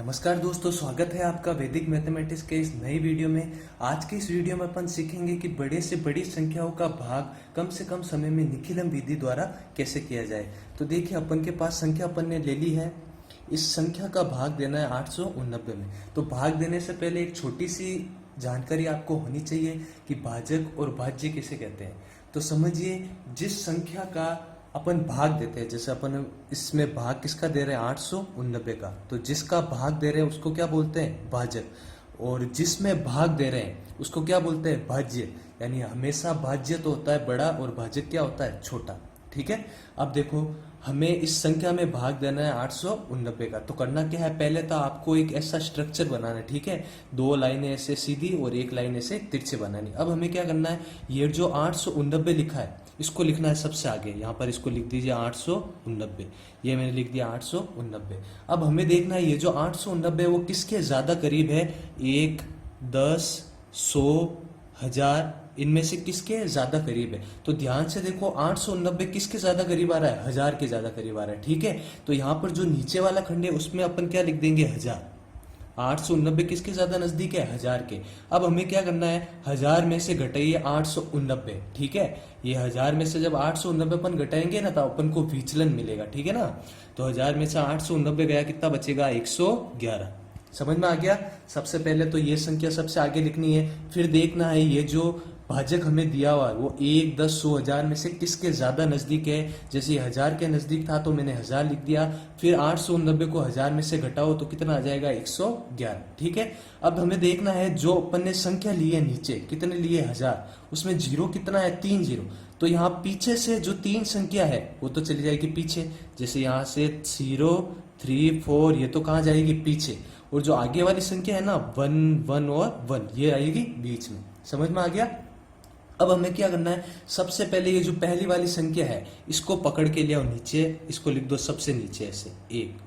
नमस्कार दोस्तों, स्वागत है आपका वैदिक मैथमेटिक्स के इस नई वीडियो में। आज के इस वीडियो में अपन सीखेंगे कि बड़े से बड़ी संख्याओं का भाग कम से कम समय में निखिलम विधि द्वारा कैसे किया जाए। तो देखिए, अपन के पास संख्या अपन ने ले ली है। इस संख्या का भाग देना है 889 में। तो भाग देने से पहले एक छोटी सी जानकारी आपको होनी चाहिए कि भाजक और भाज्य किसे कहते हैं। तो समझिए, जिस संख्या का अपन भाग देते हैं, जैसे अपन इसमें भाग किसका दे रहे हैं 889 का, तो जिसका भाग दे रहे हैं उसको क्या बोलते हैं भाजक, और जिसमें भाग दे रहे हैं उसको क्या बोलते हैं भाज्य। यानी हमेशा भाज्य तो होता है बड़ा और भाजक क्या होता है छोटा। ठीक है, अब देखो हमें इस संख्या में भाग देना है 889 का। तो करना क्या है, पहले तो आपको एक ऐसा स्ट्रक्चर बनाना है। ठीक है, दो लाइनें ऐसे सीधी और एक लाइन ऐसे तिरछे बनानी। अब हमें क्या करना है, ये जो 889 लिखा है इसको लिखना है सबसे आगे। यहाँ पर इसको लिख दीजिए 889, ये मैंने लिख दिया 889। अब हमें देखना है ये जो 889 वो किसके ज्यादा करीब है, 1, 10, 100, 1000, इनमें से किसके ज्यादा करीब है। तो ध्यान से देखो, 889 किसके ज्यादा करीब आ रहा है, 1000 के ज्यादा करीब आ रहा है। ठीक है, तो यहाँ पर जो नीचे वाला खंड है उसमें अपन क्या लिख देंगे 1000। 889 किसके ज्यादा नजदीक है, 1000 के। अब हमें क्या करना है, 1000 में से घटाइए 889। ठीक है, ये 1000 में से जब 889 अपन घटाएंगे ना तो अपन को विचलन मिलेगा। ठीक है ना, तो 1000 में से 889 गया, कितना बचेगा 111। समझ में आ गया। सबसे पहले तो ये संख्या सबसे आगे लिखनी है, फिर देखना है ये जो भाजक हमें दिया हुआ है वो 1, 10, 100, 1000 में से किसके ज्यादा नजदीक है। जैसे 1000 के नजदीक था तो मैंने 1000 लिख दिया, फिर 889 को 1000 में से घटाओ तो कितना आ जाएगा 111। ठीक है, अब हमें देखना है जो अपन ने संख्या ली है नीचे, कितने लिए 1000, उसमें जीरो कितना है, 3 जीरो। तो यहाँ पीछे से जो 3 संख्या है वो तो चली जाएगी पीछे। जैसे यहाँ से 0, 3, 4, ये तो कहाँ जाएगी पीछे। और जो आगे वाली संख्या है ना 1, 1 और 1, ये आएगी बीच में। समझ में आ गया। अब हमें क्या करना है, सबसे पहले ये जो पहली वाली संख्या है इसको पकड़ के ले आओ नीचे, इसको लिख दो सबसे नीचे ऐसे 1।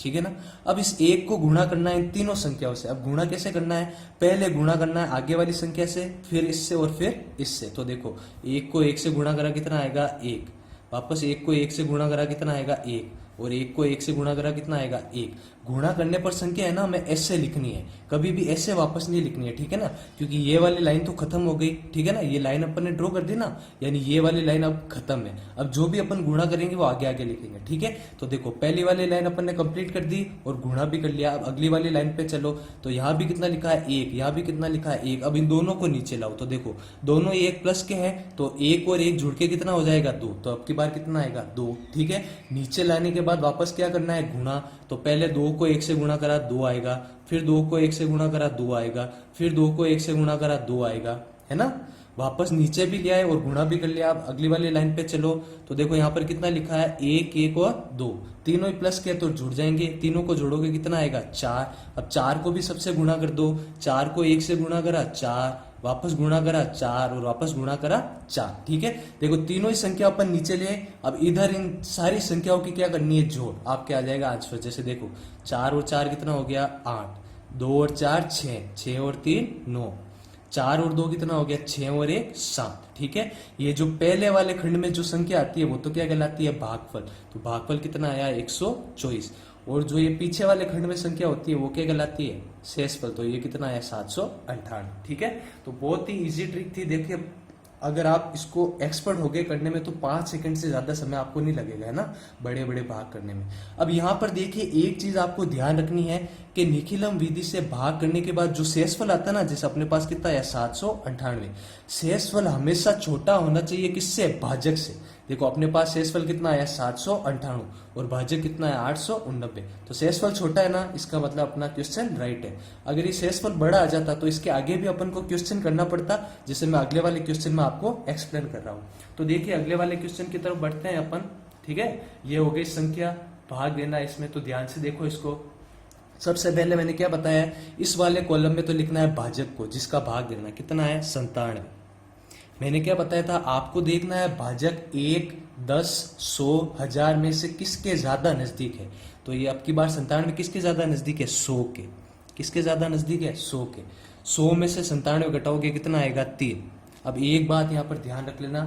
ठीक है ना, अब इस 1 को गुणा करना है इन तीनों संख्याओं से। अब गुणा कैसे करना है, पहले गुणा करना है आगे वाली संख्या से, फिर इससे और फिर इससे। तो देखो 1 को 1 से गुणा करा कितना आएगा 1, वापस 1 को 1 से गुणा करा कितना आएगा 1, और 1 को 1 से गुणा करा कितना आएगा 1। गुणा करने पर संख्या है ना हमें ऐसे लिखनी है, कभी भी ऐसे वापस नहीं लिखनी है। ठीक है ना, क्योंकि ये वाली लाइन तो खत्म हो गई। ठीक है ना, ये लाइन अपन ने ड्रॉ कर दी ना, यानी ये वाली लाइन अब खत्म है। अब जो भी अपन गुणा करेंगे वो आगे आगे लिखेंगे। ठीक है, तो देखो पहली वाली लाइन अपन ने कंप्लीट कर दी और गुणा भी कर लिया। अब अगली वाली लाइन पे चलो, तो यहाँ भी कितना लिखा है 1, यहाँ भी कितना लिखा है 1। अब इन दोनों को नीचे लाओ तो देखो दोनों 1 प्लस के हैं, तो 1 और 1 जुड़ के कितना हो जाएगा 2। तो अब की बार कितना आएगा 2। ठीक है, नीचे लाने के बाद वापस क्या करना है गुणा। तो पहले 2 को 1 से गुणा करा 2 आएगा, फिर 2 को 1 से गुणा करा 2 आएगा, फिर 2 को 1 से गुणा करा 2 आएगा, है ना। वापस नीचे भी ले आए और गुणा भी कर लिया। अब अगली वाली लाइन पे चलो, तो देखो यहाँ पर कितना लिखा है 1, 1 और 2, तीनों ही प्लस के तो जुड़ जाएंगे। तीनों को जोड़ोगे कितना आएगा 4। अब 4 को भी सबसे गुणा कर दो, 4 को 1 से गुणा करा 4, वापस गुणा करा 4 और वापस गुणा करा 4। ठीक है, देखो तीनों ही संख्या अपन नीचे ले। अब इधर इन सारी संख्याओं की क्या करनी है जोड़, आपके आ जाएगा आंसर। जैसे देखो 4 और 4 कितना हो गया 8, 2 और 4 6, 6 और 3 9, 4 और 2 कितना हो गया 6 और 1 7। ठीक है, ये जो पहले वाले खंड में जो संख्या आती है वो तो क्या कहलाती है भागफल। तो भागफल कितना आया 124। और जो ये पीछे वाले खंड में संख्या होती है वो क्या कहलाती है शेषफल। तो ये कितना आया 758। ठीक है, तो बहुत ही इजी ट्रिक थी। देखिए अगर आप इसको एक्सपर्ट हो गए करने में तो 5 सेकंड से ज्यादा समय आपको नहीं लगेगा, है ना, बड़े बड़े भाग करने में। अब यहाँ पर देखिए एक चीज आपको ध्यान रखनी है कि निखिलम विधि से भाग करने के बाद जो शेषफल आता है ना, जैसे अपने पास कितना है 798, शेषफल हमेशा छोटा होना चाहिए किससे, भाजक से। देखो अपने पास शेषफल कितना आया 798 और भाजक कितना है 889। तो शेषफल छोटा है ना, इसका मतलब अपना क्वेश्चन राइट है। अगर ये शेषफल बड़ा आ जाता तो इसके आगे भी अपन को क्वेश्चन करना पड़ता, जैसे मैं अगले वाले क्वेश्चन में आपको एक्सप्लेन कर रहा हूँ। तो देखिए अगले वाले क्वेश्चन की तरफ बढ़ते हैं अपन। ठीक है, ये हो गई संख्या, भाग देना इसमें। तो ध्यान से देखो इसको। सबसे पहले मैंने क्या बताया, इस वाले कॉलम में तो लिखना है भाजक को, जिसका भाग देना कितना है 97। मैंने क्या बताया था, आपको देखना है भाजक 1, 10, 100, 1000 में से किसके ज्यादा नजदीक है। तो ये अब की बार 97 किसके ज्यादा नजदीक है 100 के। किसके ज्यादा नजदीक है 100 के। 100 में से 97 घटाओगे कितना आएगा 3। अब एक बात यहाँ पर ध्यान रख लेना,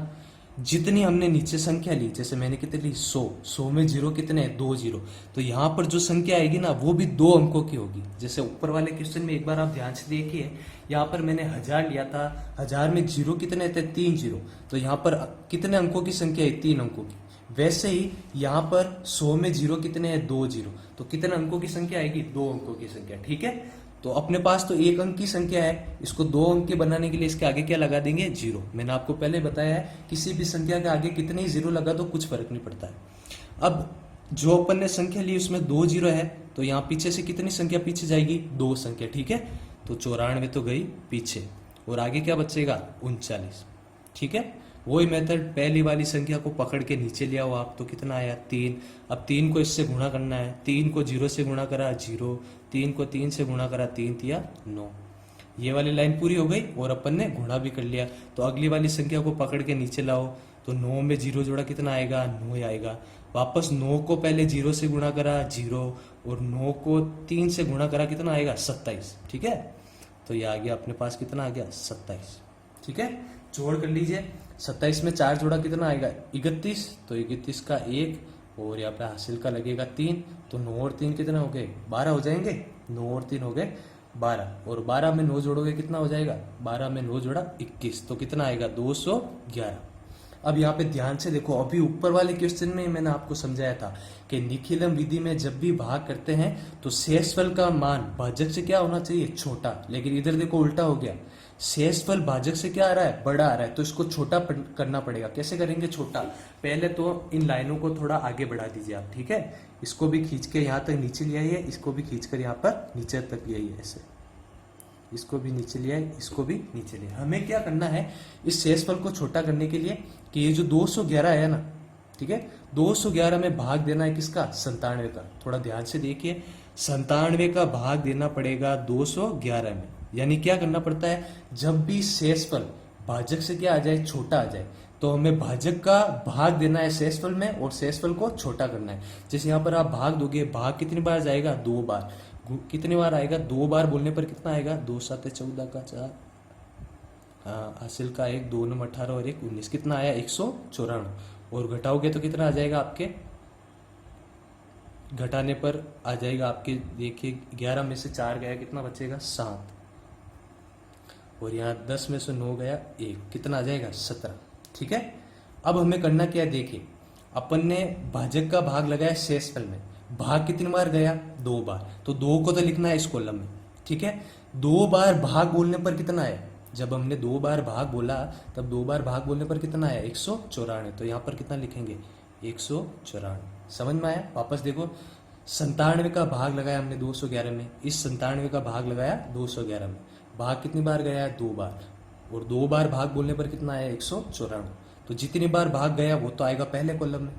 जितनी हमने नीचे संख्या ली, जैसे मैंने कितनी ली 100 में जीरो कितने हैं 2 जीरो, तो यहाँ पर जो संख्या आएगी ना वो भी 2 अंकों की होगी। जैसे ऊपर वाले क्वेश्चन में एक बार आप ध्यान से देखिए, यहाँ पर मैंने 1000 लिया था, 1000 में जीरो कितने थे 3 जीरो, तो यहाँ पर कितने अंकों की संख्या है 3 अंकों की। वैसे ही यहाँ पर 100 में जीरो कितने हैं 2 जीरो, तो कितने अंकों की संख्या आएगी 2 अंकों की संख्या। ठीक है, तो अपने पास तो 1 अंक की संख्या है, इसको 2 अंक के बनाने के लिए इसके आगे क्या लगा देंगे जीरो। मैंने आपको पहले बताया है किसी भी संख्या के आगे कितने ही जीरो लगा दो कुछ फर्क नहीं पड़ता है। अब जो अपन ने संख्या ली उसमें 2 जीरो है, तो यहाँ पीछे से कितनी संख्या पीछे जाएगी 2 संख्या। ठीक है, तो 94 तो गई पीछे और आगे क्या बचेगा 39। ठीक है, वही मेथड, पहली वाली संख्या को पकड़ के नीचे लिया हो आप, तो कितना आया 3। अब 3 को इससे गुणा करना है, 3 को 0 से गुणा करा 0, 3 को 3 से गुणा करा 3 तिया 9। ये वाली लाइन पूरी हो गई और अपन ने गुणा भी कर लिया। तो अगली वाली संख्या को पकड़ के नीचे लाओ, तो 9 में 0 जोड़ा कितना आएगा 9 आएगा। वापस 9 को पहले 0 से गुणा करा 0 और 9 को 3 से गुणा करा कितना आएगा 27। ठीक है, तो ये आ गया अपने पास कितना आ गया 27। ठीक है, जोड़ कर लीजिए, 27 में 4 जोड़ा कितना आएगा 31, तो 31 का 1 और यहाँ पे हासिल का लगेगा 3, तो 9 और 3 कितने हो गए 12 हो जाएंगे। 9 और 3 हो गए 12 और 12 में 9 जोड़ोगे कितना हो जाएगा, 12 में 9 जोड़ा 21, तो कितना आएगा 211। अब यहाँ पे ध्यान से देखो, अभी ऊपर वाले क्वेश्चन में मैंने आपको समझाया था कि निखिलम विधि में जब भी भाग करते हैं तो शेषफल का मान भाजक से क्या होना चाहिए छोटा, लेकिन इधर देखो उल्टा हो गया, शेषफल भाजक से क्या आ रहा है बड़ा आ रहा है, तो इसको छोटा करना पड़ेगा। कैसे करेंगे छोटा, पहले तो इन लाइनों को थोड़ा आगे बढ़ा दीजिए आप। ठीक है, इसको भी खींच के यहाँ तक नीचे ले आइए, इसको भी खींच कर यहाँ पर नीचे तक ले आइए, ऐसे इसको भी नीचे ले आए, इसको भी नीचे ले। हमें क्या करना है इस शेषफल को छोटा करने के लिए कि ये जो 211 है ना, ठीक है, 211 में भाग देना है किसका 97 का। थोड़ा ध्यान से देखिए, 97 का भाग देना पड़ेगा 211 में, यानी क्या करना पड़ता है जब भी शेषफल भाजक से क्या आ जाए छोटा आ जाए, तो हमें भाजक का भाग देना है शेषफल में और शेषफल को छोटा करना है। जैसे यहाँ पर आप भाग दोगे, भाग कितनी बार जाएगा 2 बार, कितनी बार आएगा 2 बार बोलने पर कितना आएगा 2 7 14 का 4, हाँ हासिल का 1, 2 9 18 और 1 19, कितना आया 194। और घटाओगे तो कितना आ जाएगा आपके, घटाने पर आ जाएगा आपके, देखिए 11 में से 4 गया कितना बचेगा 7, और यहाँ 10 में से 9 गया 1, कितना आ जाएगा 17। ठीक है, अब हमें करना क्या है, देखिए अपन ने भाजक का भाग लगाया शेषफल में, भाग कितनी बार गया 2 बार, तो 2 को तो लिखना है इस कॉलम में। ठीक है, 2 बार भाग बोलने पर कितना है, जब हमने 2 बार भाग बोला तब 2 बार भाग बोलने पर कितना आया 194, तो यहाँ पर कितना लिखेंगे 194। समझ में आया, वापस देखो 97 का भाग लगाया हमने 211 में, इस 97 का भाग लगाया 211 में, भाग कितनी बार गया 2 बार, और 2 बार भाग बोलने पर कितना आया 194, तो जितनी बार भाग गया वो तो आएगा पहले कॉलम में,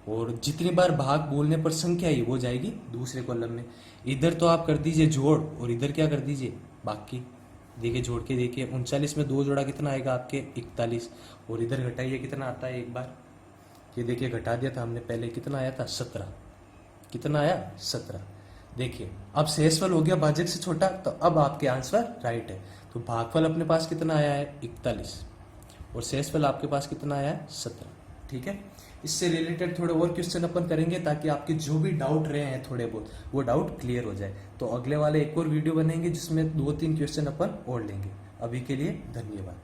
और जितनी बार भाग बोलने पर संख्या आई वो जाएगी दूसरे कॉलम में। इधर तो आप कर दीजिए जोड़ और इधर क्या कर दीजिए बाकी। देखिए जोड़ के देखिए, 39 में 2 जोड़ा कितना आएगा आपके 41, और इधर घटाइए कितना आता है एक बार, ये देखिए घटा दिया था हमने पहले, कितना आया था 17, कितना आया 17। देखिए अब शेषफल हो गया भाजक से छोटा, तो अब आपके आंसर राइट है। तो भागफल अपने पास कितना आया है 41 और शेषफल आपके पास कितना आया है 17। ठीक है, इससे रिलेटेड थोड़े और क्वेश्चन अपन करेंगे ताकि आपके जो भी डाउट रहे हैं थोड़े बहुत वो डाउट क्लियर हो जाए। तो अगले वाले एक और वीडियो बनेंगे जिसमें 2-3 क्वेश्चन अपन और लेंगे। अभी के लिए धन्यवाद।